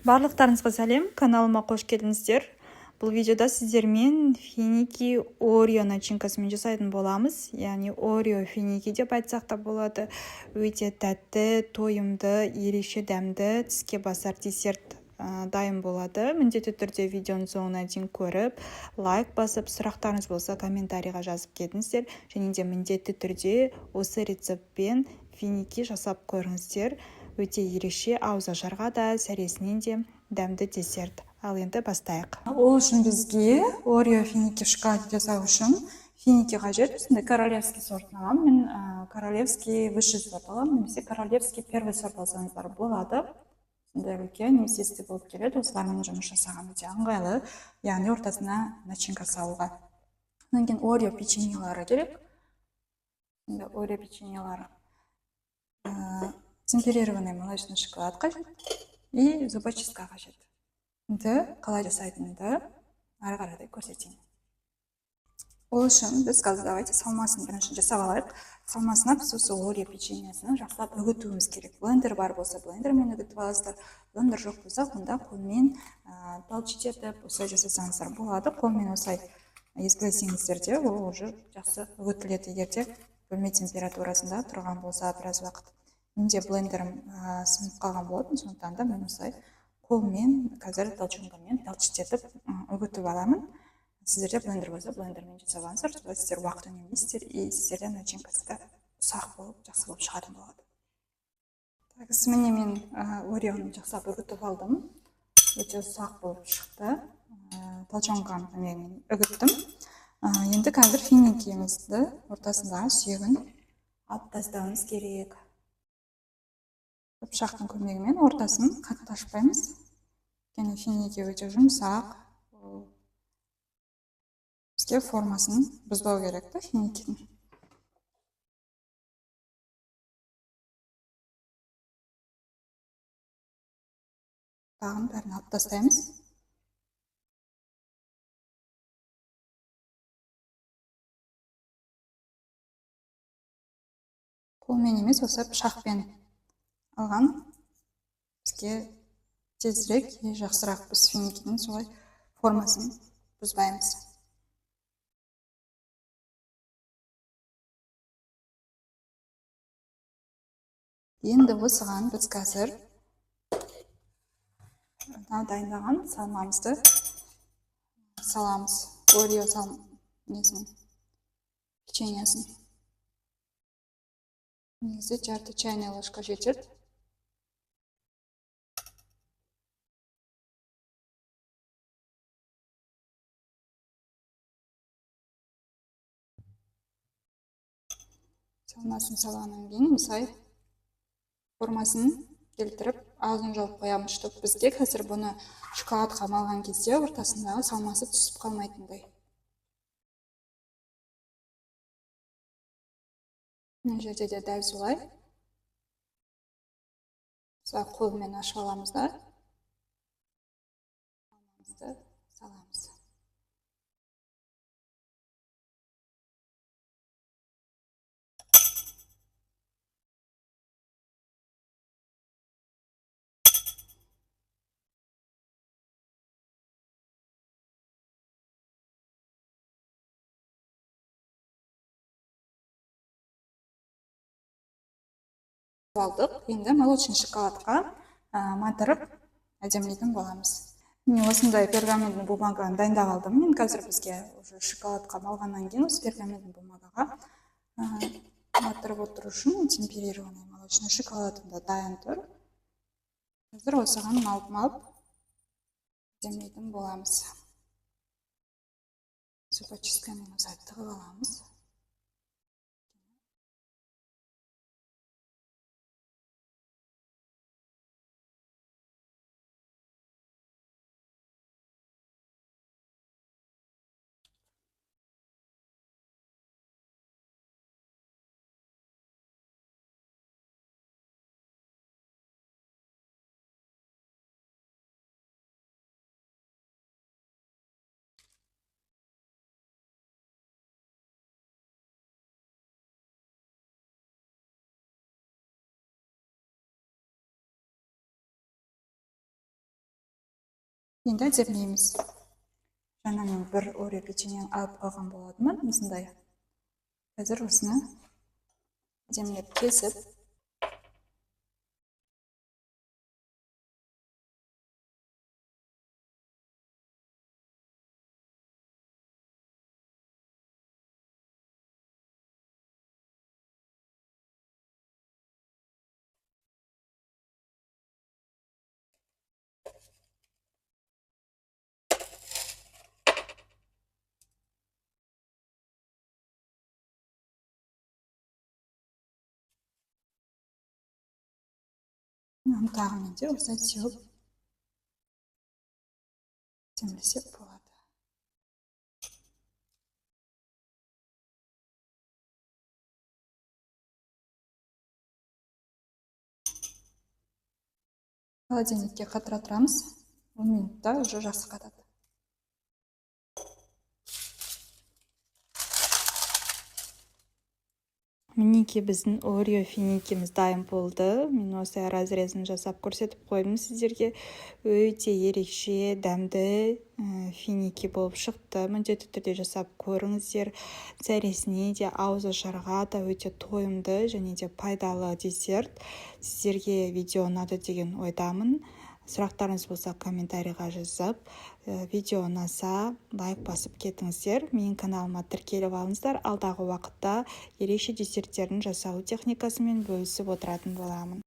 Барлықтарыңызға сәлем, каналыма қош келдіңіздер. Бұл видеода сіздермен финики Орео начинкасымен жасайтын боламыз. Яғни Орео финики деп айтсақ та болады. Өте тәтті, тойымды, ерекше дәмді, тіске басар десерт дайын болады. Міндетті түрде видеоның соңына дейін көріп, лайк басып, сұрақтарыңыз болса комментарийға жазып кетіңіздер. Және де міндетті түрде осы рецептпен финики жасап көріңіздер. Өте ерекше, ауызашарға да, сәресінен де дәмді десерт. Ал енді бастайық. Ол үшін бізге Орео финики шоколад жасау үшін финики қажет. Осындай королевский сортын аламын. Мен королевский высший сорт аламын, немесе королевский первый сорт алсаңыздар болады. Осындай үлкен немесе болып келеді. Осылармен жұмыс жасаған өте ыңғайлы, яғни ортасына начинка салуға. Одан кейін Орео печеньелары керек. Орео печеньелары. Темперированный молочный шоколад қажет и зубочистка қажет. Енді қалай жасайтынымды ары қаратай көрсетейін. Ол үшін біз қазір давайте салмасын бірінші жасап алайық. Салмасына біз осы Орео печеньесін жақсылап үгітуіміз керек. Блендер бар болса блендермен үгітіп аласыздар. Блендер жоқ болса, онда қолмен талшықтетіп осылай жасасаңыздар болады. Қолмен осылай езгілесеңіздер де ол уже жақсы үгітіледі. Егерде бөлме температурасында тұрған болса біраз уақыт. Менде блендерім сынып қалған болатын, сондықтан да мен осылай қолмен, қазір толчонкамен талшықтетіп үгітіп аламын. Сіздерде блендер болса, блендермен жасап алыңыздар, сонда сіздер уақыт үнемдейсіздер, и сіздерде начинкасы да ұсақ болып, жақсы болып шығатын болады. Міне мен Ореоны жақсылап үгітіп алдым. Өте ұсақ болып шықты. Толчонканың көмегімен үгіттім. Енді қазір финикиімізді ортасындағы сүйегін алып тастауымыз керек. Пышақтың көмегімен ортасын қатты ашпаймыз. Және финики өте жұмсақ. Бізге формасын бұзбау керек та финикидің. Тағын бәрін алып тастаймыз. Қолмен емес, осы пышақпен алған бізге тезірек, жақсырақ біз финикидің солай формасын бұзбаймыз. Енді осыған біз қазір дайындаған салмамызды саламыз. Орео печеньесін. Негізі жарты чайная ложка жетеді. Салмасын салғаннан кейін мысалы формасын келтіріп аузын жауып қоямыз, чтобы бізге қазір бұны шоколадқа малған кезде ортасындағы салмасы түсіп қалмайтындай. Мына жерде де дәл солай. Қолмен ашып аламыз да. Саламыз. Алдық. Енді молочный шоколадқа матырып әдемілейтін боламыз. Мен осындай пергаментный бумаганы дайындап алдым. Мен қазір бізге уже шоколадқа малғаннан кейін осы пергаментный бумагаға матырып отыру үшін темперированный молочный шоколадында дайын тұр. Қазір осыған малып әдемілейтін боламыз. Зубочисткамен осылай тығып аламыз. Енді әзірлейміз. Жаңа мен бір орео печенье алып қойған болатынмын, осындай. Қазір осыны әдемілеп кесіп, тағымен де осылай сеуіп әдемілесек болады. Холодильникке қатыра тұрамыз. 10 минутта уже жақсы қатады. Мінеки біздің орео финикіміз дайын болды. Мен осы разрезін жасап көрсетіп қойдым сіздерге. Өте ерекше, дәмді финики болып шықты. Міндетті түрде жасап көріңіздер. Сәресіне де, ауызашарға да өте тойымды және де пайдалы десерт. Сіздерге видео ұнады деген ойдамын. Сұрақтарыңыз болса комментарийға жазып, видео ұнаса лайк басып кетіңіздер. Менің каналыма тіркеліп алыңыздар. Алдағы уақытта ерекше десерттердің жасалу техникасымен бөлісіп отыратын боламын.